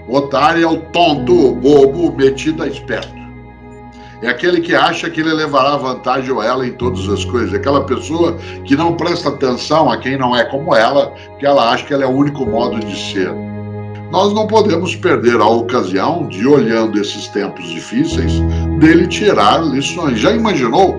Otário é o tonto, o bobo, metido a esperto. É aquele que acha que ele levará vantagem ou ela em todas as coisas. É aquela pessoa que não presta atenção a quem não é como ela, que ela acha que ela é o único modo de ser. Nós não podemos perder a ocasião de, olhando esses tempos difíceis, dele tirar lições. Já imaginou?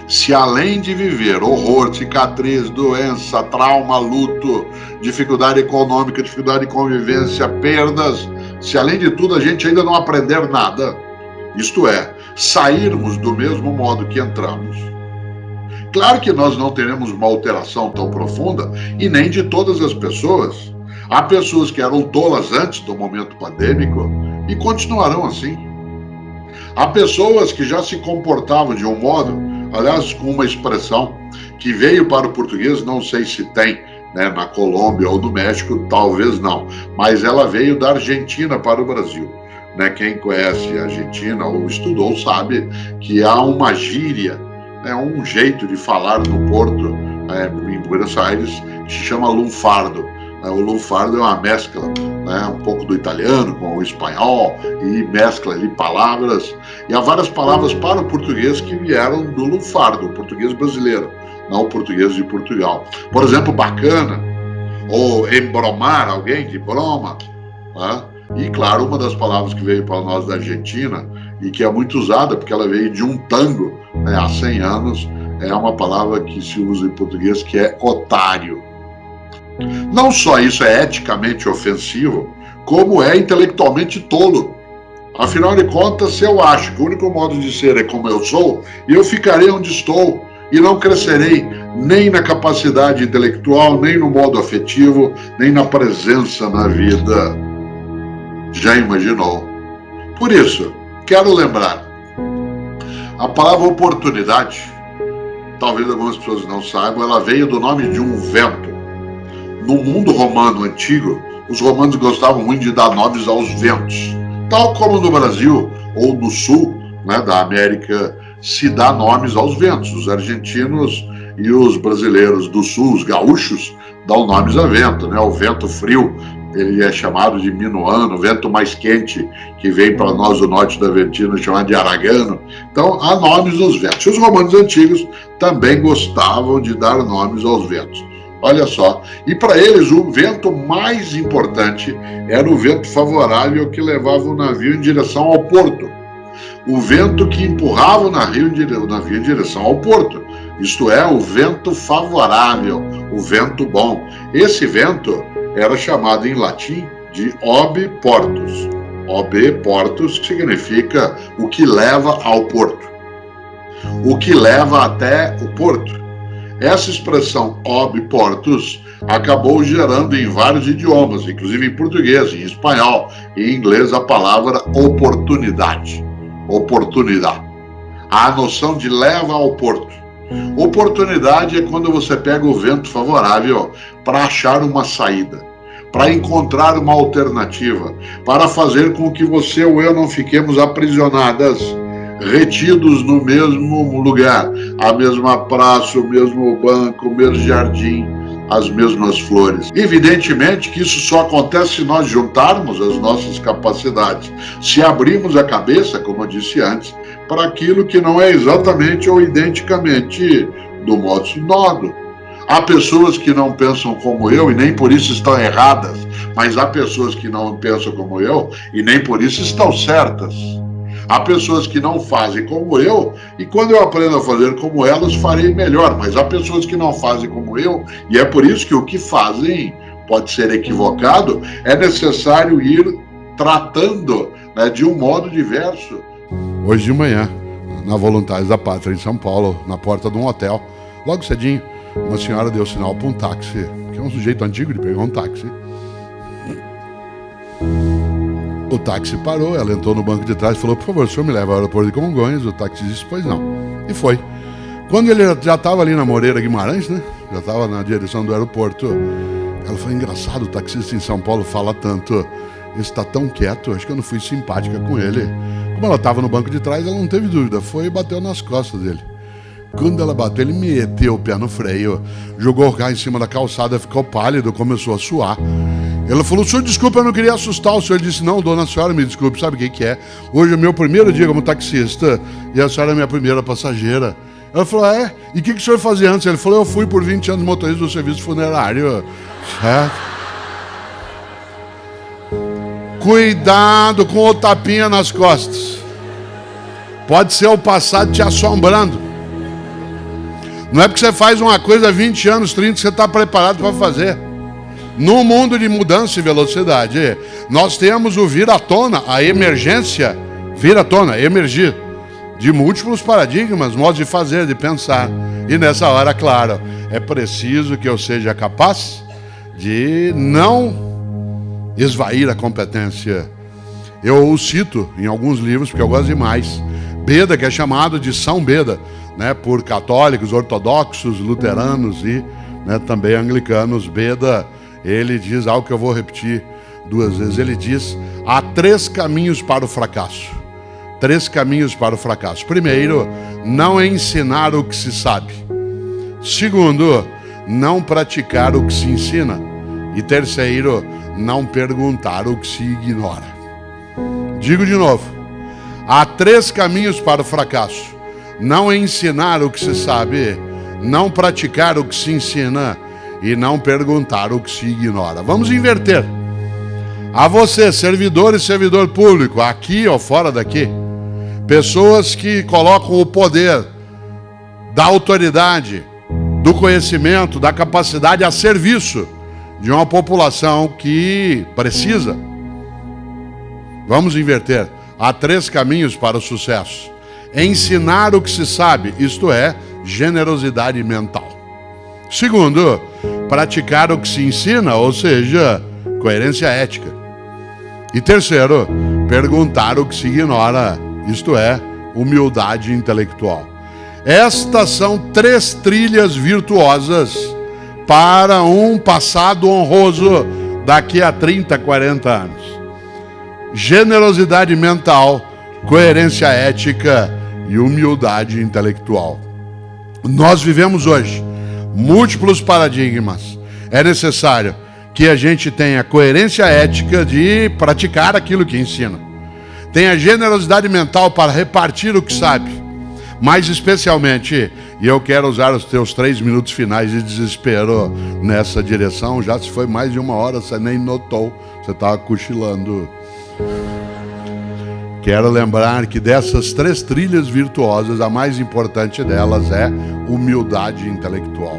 Se além de viver horror, cicatriz, doença, trauma, luto, dificuldade econômica, dificuldade de convivência, perdas, se além de tudo a gente ainda não aprender nada, isto é, sairmos do mesmo modo que entramos. Claro que nós não teremos uma alteração tão profunda, e nem de todas as pessoas. Há pessoas que eram tolas antes do momento pandêmico e continuarão assim. Há pessoas que já se comportavam de um modo, aliás, com uma expressão que veio para o português, não sei se tem, né, na Colômbia ou no México, talvez não, mas ela veio da Argentina para o Brasil. Né, quem conhece a Argentina ou estudou sabe que há uma gíria, né, um jeito de falar no Porto, em Buenos Aires, que se chama lunfardo. O lunfardo é uma mescla, né, um pouco do italiano com o espanhol, e mescla ali palavras, e há várias palavras para o português que vieram do lunfardo, o português brasileiro, não o português de Portugal. Por exemplo, bacana, ou embromar alguém, de broma, né? E claro, uma das palavras que veio para nós da Argentina, e que é muito usada, porque ela veio de um tango, né, há 100 anos, é uma palavra que se usa em português, que é otário. Não só isso é eticamente ofensivo, como é intelectualmente tolo. Afinal de contas, se eu acho que o único modo de ser é como eu sou, eu ficarei onde estou e não crescerei nem na capacidade intelectual, nem no modo afetivo, nem na presença na vida. Já imaginou? Por isso, quero lembrar, a palavra oportunidade, talvez algumas pessoas não saibam, ela veio do nome de um vento. No mundo romano antigo, os romanos gostavam muito de dar nomes aos ventos. Tal como no Brasil ou no sul, né, da América, se dá nomes aos ventos. Os argentinos e os brasileiros do sul, os gaúchos, dão nomes a vento. Né? O vento frio, ele é chamado de minuano, o vento mais quente, que vem para nós do norte da Argentina, chamado de aragano. Então, há nomes aos ventos. Os romanos antigos também gostavam de dar nomes aos ventos. Olha só, e para eles o vento mais importante era o vento favorável que levava o navio em direção ao porto. O vento que empurrava o navio em direção ao porto. Isto é, o vento favorável, o vento bom. Esse vento era chamado em latim de ob portus. Ob portus, que significa o que leva ao porto. O que leva até o porto. Essa expressão ob portus acabou gerando em vários idiomas, inclusive em português, em espanhol e em inglês, a palavra oportunidade. Oportunidade. A noção de leva ao porto. Oportunidade é quando você pega o vento favorável para achar uma saída, para encontrar uma alternativa, para fazer com que você ou eu não fiquemos aprisionadas, retidos no mesmo lugar, a mesma praça, o mesmo banco, o mesmo jardim, as mesmas flores. Evidentemente que isso só acontece se nós juntarmos as nossas capacidades, se abrirmos a cabeça, como eu disse antes, para aquilo que não é exatamente ou identicamente do modo modo. Há pessoas que não pensam como eu e nem por isso estão erradas, mas há pessoas que não pensam como eu e nem por isso estão certas. Há pessoas que não fazem como eu, e quando eu aprendo a fazer como elas, farei melhor. Mas há pessoas que não fazem como eu, e é por isso que o que fazem pode ser equivocado, é necessário ir tratando, né, de um modo diverso. Hoje de manhã, na Voluntários da Pátria, em São Paulo, na porta de um hotel, logo cedinho, uma senhora deu sinal para um táxi, que é um sujeito antigo de pegar um táxi. O táxi parou, ela entrou no banco de trás e falou: por favor, o senhor me leva ao aeroporto de Congonhas? O táxi disse: pois não. E foi. Quando ele já estava ali na Moreira Guimarães, né? Já estava na direção do aeroporto, ela falou: engraçado, o taxista em São Paulo fala tanto, ele está tão quieto, acho que eu não fui simpática com ele. Como ela estava no banco de trás, ela não teve dúvida, foi e bateu nas costas dele. Quando ela bateu, ele meteu o pé no freio, jogou o carro em cima da calçada, ficou pálido, começou a suar. Ela falou, senhor, desculpa, eu não queria assustar o senhor. Ele disse, não, dona, a senhora me desculpe, sabe o que é? Hoje é o meu primeiro dia como taxista e a senhora é minha primeira passageira. Ela falou, e o que o senhor fazia antes? Ele falou, eu fui por 20 anos motorista do serviço funerário. Certo? Cuidado com o tapinha nas costas. Pode ser o passado te assombrando. Não é porque você faz uma coisa há 20 anos, 30, que você está preparado para fazer. No mundo de mudança e velocidade, nós temos o vir à tona, a emergência, vir à tona, emergir, de múltiplos paradigmas, modos de fazer, de pensar. E nessa hora, claro, é preciso que eu seja capaz de não esvair a competência. Eu o cito em alguns livros, porque eu gosto demais. Beda, que é chamado de São Beda, né, por católicos, ortodoxos, luteranos e também anglicanos. Beda, ele diz algo que eu vou repetir 2 vezes. Ele diz, há 3 caminhos para o fracasso. 3 caminhos para o fracasso. Primeiro, não ensinar o que se sabe. Segundo, não praticar o que se ensina. E terceiro, não perguntar o que se ignora. Digo de novo, há 3 caminhos para o fracasso. Não ensinar o que se sabe, não praticar o que se ensina e não perguntar o que se ignora. Vamos inverter. A você, servidor e servidor público, aqui ou fora daqui, pessoas que colocam o poder da autoridade, do conhecimento, da capacidade a serviço de uma população que precisa. Vamos inverter. Há 3 caminhos para o sucesso. Ensinar o que se sabe, isto é, generosidade mental. Segundo, praticar o que se ensina, ou seja, coerência ética. E terceiro, perguntar o que se ignora, isto é, humildade intelectual. Estas são 3 trilhas virtuosas para um passado honroso daqui a 30, 40 anos. Generosidade mental, coerência ética e humildade intelectual. Nós vivemos hoje múltiplos paradigmas. É necessário que a gente tenha coerência ética de praticar aquilo que ensina. Tenha generosidade mental para repartir o que sabe. Mais especialmente, e eu quero usar os teus 3 minutos finais de desespero nessa direção, já se foi mais de 1 hora, você nem notou, você estava cochilando. Quero lembrar que dessas 3 trilhas virtuosas, a mais importante delas é humildade intelectual.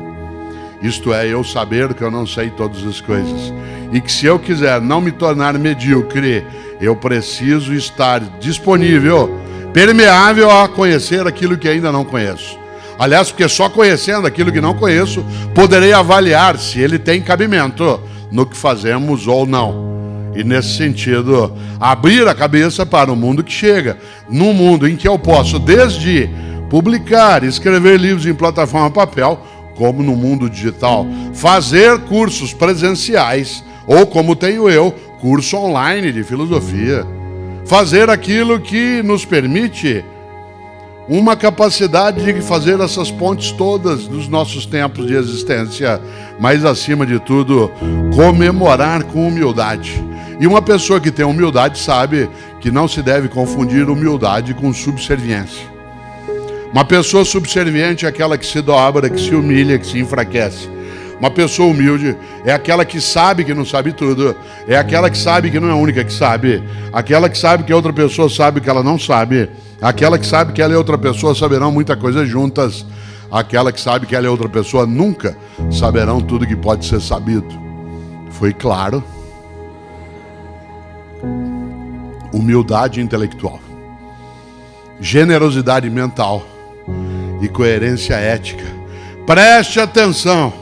Isto é, eu saber que eu não sei todas as coisas. E que se eu quiser não me tornar medíocre, eu preciso estar disponível, permeável a conhecer aquilo que ainda não conheço. Aliás, porque só conhecendo aquilo que não conheço, poderei avaliar se ele tem cabimento no que fazemos ou não. E nesse sentido, abrir a cabeça para o mundo que chega. Num mundo em que eu posso, desde publicar, escrever livros em plataforma papel, como no mundo digital, fazer cursos presenciais, ou como tenho eu, curso online de filosofia. Fazer aquilo que nos permite uma capacidade de fazer essas pontes todas dos nossos tempos de existência, mas acima de tudo, comemorar com humildade. E uma pessoa que tem humildade sabe que não se deve confundir humildade com subserviência. Uma pessoa subserviente é aquela que se dobra, que se humilha, que se enfraquece. Uma pessoa humilde é aquela que sabe que não sabe tudo, é aquela que sabe que não é a única que sabe, aquela que sabe que a outra pessoa sabe que ela não sabe, aquela que sabe que ela e outra pessoa saberão muita coisa juntas, aquela que sabe que ela e outra pessoa nunca saberão tudo que pode ser sabido. Foi claro? Humildade intelectual, generosidade mental e coerência ética. Preste atenção,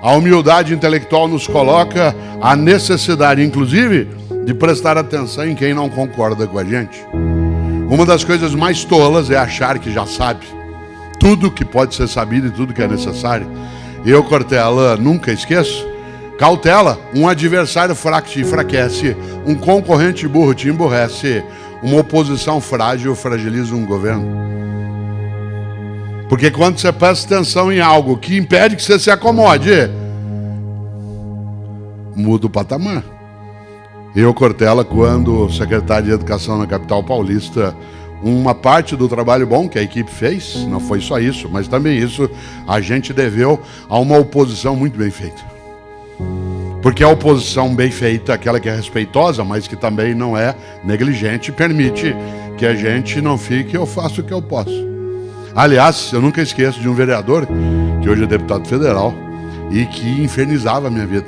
a humildade intelectual nos coloca a necessidade, inclusive, de prestar atenção em quem não concorda com a gente. Uma das coisas mais tolas é achar que já sabe tudo que pode ser sabido e tudo que é necessário. Eu, Cortella, nunca esqueço. Cautela, um adversário fraco te enfraquece, um concorrente burro te emburrece, uma oposição frágil fragiliza um governo. Porque quando você presta atenção em algo que impede que você se acomode, muda o patamar. Eu, Cortella, quando secretário de Educação na capital paulista, uma parte do trabalho bom que a equipe fez, não foi só isso, mas também isso a gente deveu a uma oposição muito bem feita. Porque a oposição bem feita, aquela que é respeitosa, mas que também não é negligente, permite que a gente não fique, eu faço o que eu posso. Aliás, eu nunca esqueço de um vereador, que hoje é deputado federal, e que infernizava a minha vida.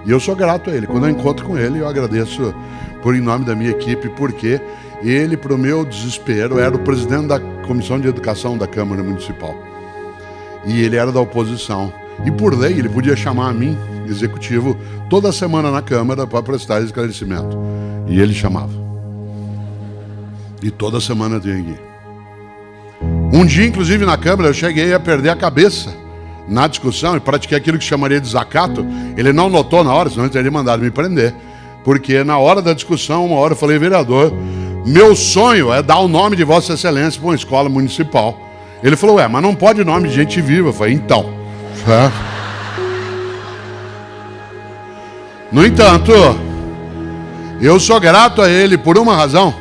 E eu sou grato a ele. Quando eu encontro com ele, eu agradeço por em nome da minha equipe, porque ele, para o meu desespero, era o presidente da Comissão de Educação da Câmara Municipal. E ele era da oposição. E por lei, ele podia chamar a mim, executivo, toda semana na Câmara para prestar esclarecimento. E ele chamava. E toda semana eu tinha que ir. Um dia, inclusive, na Câmara, eu cheguei a perder a cabeça na discussão e pratiquei aquilo que chamaria de desacato. Ele não notou na hora, senão ele teria mandado me prender. Porque na hora da discussão, uma hora eu falei, vereador, meu sonho é dar o nome de Vossa Excelência para uma escola municipal. Ele falou, mas não pode nome de gente viva. Eu falei, então. No entanto, eu sou grato a ele por uma razão.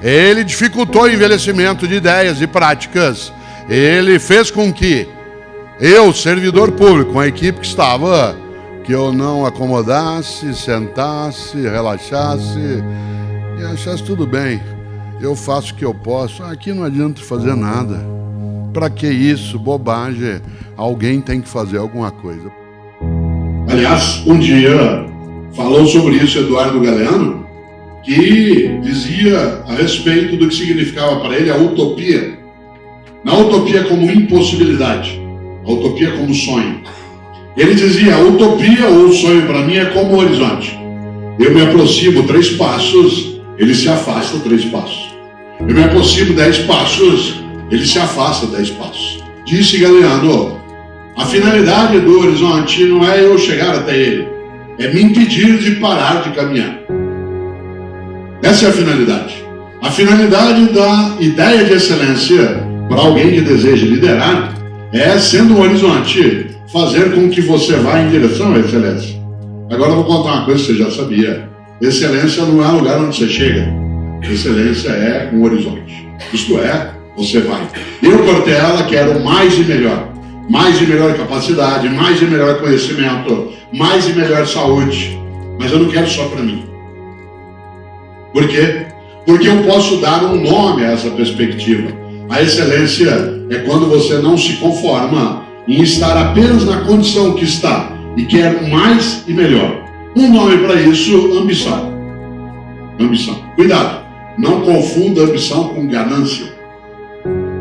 Ele dificultou o envelhecimento de ideias e práticas. Ele fez com que eu, servidor público, com a equipe que estava, que eu não acomodasse, sentasse, relaxasse e achasse tudo bem. Eu faço o que eu posso. Aqui não adianta fazer nada. Para que isso? Bobagem. Alguém tem que fazer alguma coisa. Aliás, um dia falou sobre isso Eduardo Galeano, que dizia a respeito do que significava para ele a utopia. Não a utopia como impossibilidade, a utopia como sonho. Ele dizia, a utopia ou o sonho para mim é como o horizonte. Eu me aproximo 3 passos, ele se afasta 3 passos. Eu me aproximo 10 passos, ele se afasta 10 passos. Disse Galeano, a finalidade do horizonte não é eu chegar até ele, é me impedir de parar de caminhar. Essa é a finalidade. A finalidade da ideia de excelência para alguém que deseja liderar é, sendo um horizonte, fazer com que você vá em direção à excelência. Agora eu vou contar uma coisa que você já sabia. Excelência não é um lugar onde você chega. Excelência é um horizonte. Isto é, você vai. Eu, Cortella, quero mais e melhor. Mais e melhor capacidade, mais e melhor conhecimento, mais e melhor saúde. Mas eu não quero só para mim. Por quê? Porque eu posso dar um nome a essa perspectiva. A excelência é quando você não se conforma em estar apenas na condição que está e quer mais e melhor. Um nome para isso, ambição. Ambição. Cuidado, não confunda ambição com ganância.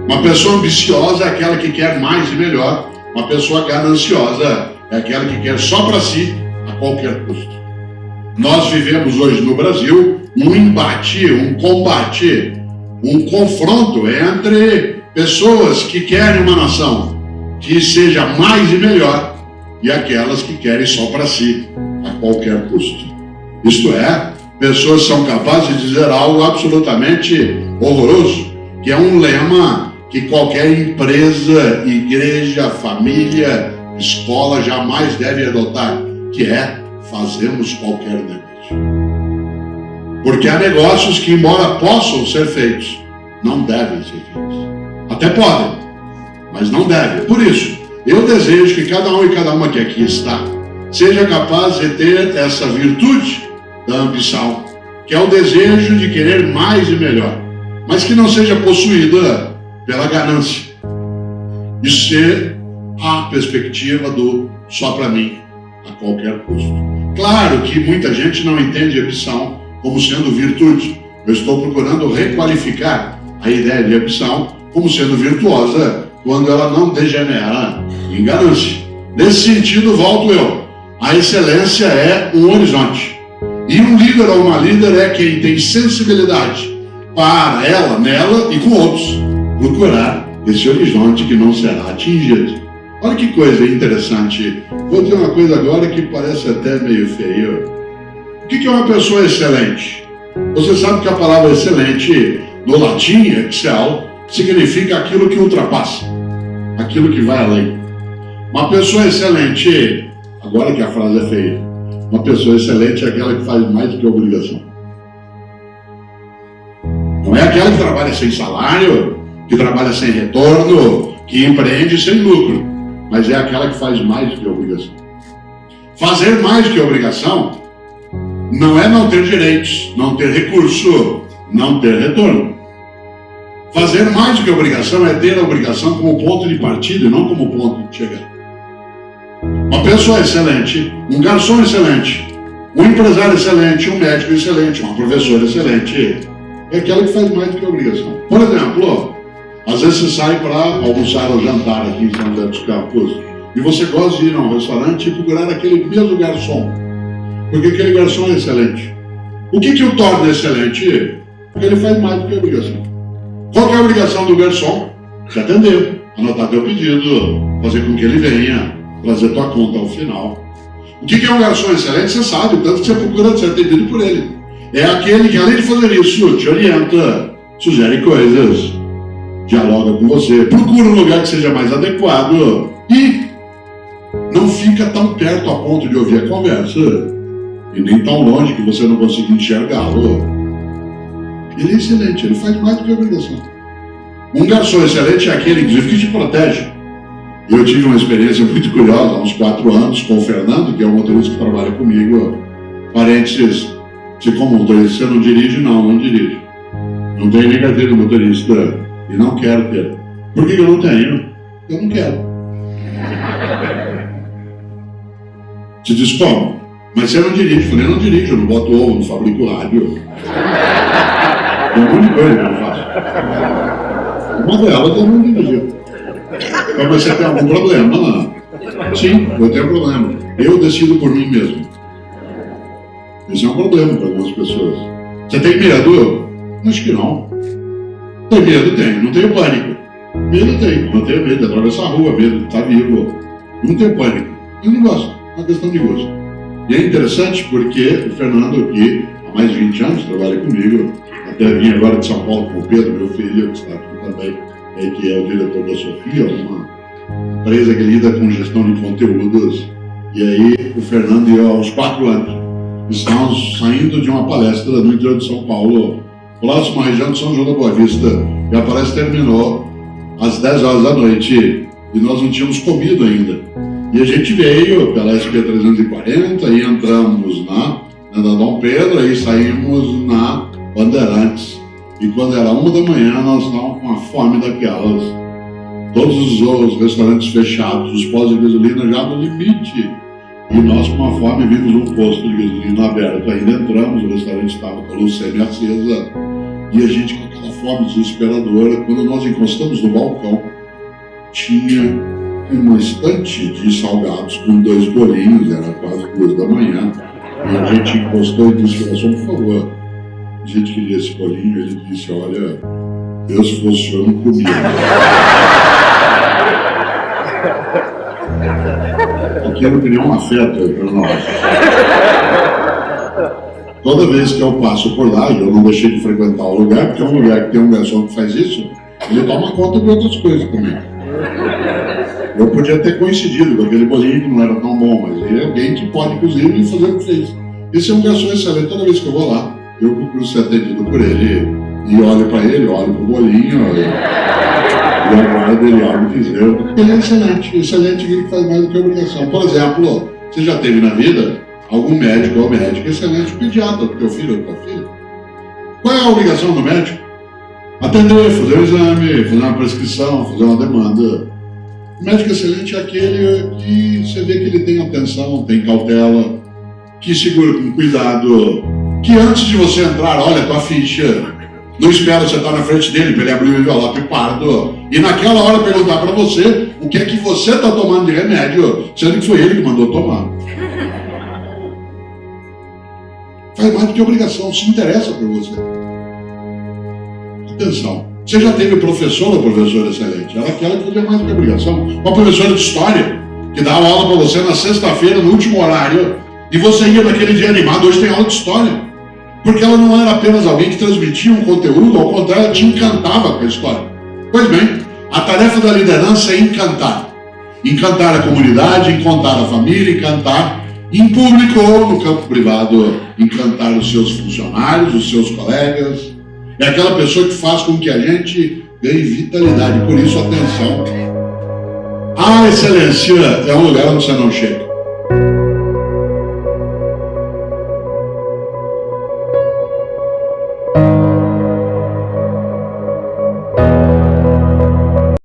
Uma pessoa ambiciosa é aquela que quer mais e melhor. Uma pessoa gananciosa é aquela que quer só para si, a qualquer custo. Nós vivemos hoje no Brasil um embate, um combate, um confronto entre pessoas que querem uma nação que seja mais e melhor e aquelas que querem só para si, a qualquer custo. Isto é, pessoas são capazes de dizer algo absolutamente horroroso, que é um lema que qualquer empresa, igreja, família, escola jamais deve adotar, que é fazemos qualquer negócio. Porque há negócios que, embora possam ser feitos, não devem ser feitos. Até podem, mas não devem. Por isso, eu desejo que cada um e cada uma que aqui está seja capaz de ter essa virtude da ambição, que é o desejo de querer mais e melhor, mas que não seja possuída pela ganância. Isso ser a perspectiva do só para mim, a qualquer custo. Claro que muita gente não entende a ambição como sendo virtude. Eu estou procurando requalificar a ideia de ambição como sendo virtuosa quando ela não degenera em ganância. Nesse sentido, volto eu. A excelência é um horizonte. E um líder ou uma líder é quem tem sensibilidade para ela, nela e com outros procurar esse horizonte que não será atingido. Olha que coisa interessante. Vou dizer uma coisa agora que parece até meio feio. O que é uma pessoa excelente? Você sabe que a palavra excelente, no latim, excel, significa aquilo que ultrapassa, aquilo que vai além. Uma pessoa excelente, agora que a frase é feia, Uma pessoa excelente é aquela que faz mais do que a obrigação. Não é aquela que trabalha sem salário, que trabalha sem retorno, que empreende sem lucro, mas é aquela que faz mais do que a obrigação. Fazer mais do que a obrigação não é não ter direitos, não ter recurso, não ter retorno. Fazer mais do que a obrigação é ter a obrigação como ponto de partida e não como ponto de chegada. Uma pessoa excelente, um garçom excelente, um empresário excelente, um médico excelente, uma professora excelente, é aquela que faz mais do que a obrigação. Por exemplo, às vezes você sai para almoçar ou jantar aqui em São José dos Campos e você gosta de ir a um restaurante e procurar aquele mesmo garçom, porque aquele garçom é excelente. O que o torna excelente? Porque ele faz mais do que a obrigação. Qual que é a obrigação do garçom? Te atender, anotar teu pedido, fazer com que ele venha, trazer tua conta ao final. O que é um garçom excelente? Você sabe, tanto que você procura ser atendido por ele. É aquele que, além de fazer isso, te orienta, sugere coisas, dialoga com você, procura um lugar que seja mais adequado e não fica tão perto a ponto de ouvir a conversa e nem tão longe que você não consiga enxergá-lo. Ele é excelente, ele faz mais do que a obrigação. Um garçom excelente é aquele, inclusive, que te protege. Eu tive uma experiência muito curiosa há uns 4 anos com o Fernando, que é o motorista que trabalha comigo. Parênteses, se como motorista você não dirige, não dirige. Não tenho nem carteira de motorista e não quero ter. Por que eu não tenho? Eu não quero. Você diz como? Mas você não dirige. Eu falei, eu não dirijo, eu não boto ovo, não fabrico rádio. Tem um monte de coisa que eu faço. Uma delas eu não dirigi. Mas você tem algum problema? Não. Sim, eu tenho problema. Eu decido por mim mesmo. Esse é um problema para algumas pessoas. Você tem medo? Acho que não. Tem medo? Tenho. Não tenho pânico. Medo tenho. Não tenho medo de atravessar a rua, medo de estar vivo. Não tenho pânico. Eu não gosto. É uma questão de gosto. E é interessante porque o Fernando aqui, há mais de 20 anos, trabalha comigo. Até vim agora de São Paulo com o Pedro, meu filho, que está aqui também, que é o diretor da Sofia, uma empresa que lida com gestão de conteúdos. E aí o Fernando e eu, aos 4 anos, estamos saindo de uma palestra no interior de São Paulo, próxima à região de São João da Boa Vista, e a palestra terminou às 10 horas da noite e nós não tínhamos comido ainda. E a gente veio pela SP-340 e entramos na Dom Pedro e saímos na Bandeirantes. E quando era 1 da manhã, nós estávamos com uma fome daquelas. Todos os restaurantes fechados, os postos de gasolina já no limite. E nós, com uma fome, vimos um posto de gasolina aberto. Ainda entramos, o restaurante estava com a luz semi-acesa. E a gente, com aquela fome desesperadora, quando nós encostamos no balcão, tinha uma estante de salgados com 2 bolinhos, era quase 2 da manhã. E a gente encostou e disse, por favor, a gente queria esse bolinho. Ele disse, olha, Deus fosse o senhor não comia. Aquilo criou um afeto para nós. Toda vez que eu passo por lá, e eu não deixei de frequentar o lugar, porque é um lugar que tem um garçom que faz isso, ele toma conta de outras coisas também. Eu podia ter coincidido com aquele bolinho que não era tão bom, mas ele é alguém que pode, inclusive, fazer o que fez. Esse é um garçom excelente. Toda vez que eu vou lá, eu procuro ser atendido por ele, e olho para ele, olho para o bolinho, e aguardo ele algo dizer. Ele é excelente, excelente, ele faz mais do que a obrigação. Por exemplo, você já teve na vida algum médico ou médica excelente, pediatra do teu filho ou da tua filha. Qual é a obrigação do médico? Atender, fazer um exame, fazer uma prescrição, fazer uma demanda. O médico excelente é aquele que você vê que ele tem atenção, tem cautela, que segura com cuidado, que antes de você entrar, olha a tua ficha, não espera você estar na frente dele para ele abrir o envelope pardo e naquela hora perguntar para você o que é que você está tomando de remédio, sendo que foi ele que mandou tomar. Faz mais do que obrigação, se interessa por você. Atenção, você já teve professor ou professora excelente? Era aquela que fazia mais do que obrigação. Uma professora de história que dava aula para você na sexta-feira, no último horário, e você ia naquele dia animado, hoje tem aula de história. Porque ela não era apenas alguém que transmitia um conteúdo, ao contrário, ela te encantava com a história. Pois bem, a tarefa da liderança é encantar. Encantar a comunidade, encantar a família, encantar em público ou no campo privado, encantar os seus funcionários, os seus colegas. É aquela pessoa que faz com que a gente ganhe vitalidade. Por isso, atenção. A excelência é um lugar onde você não chega.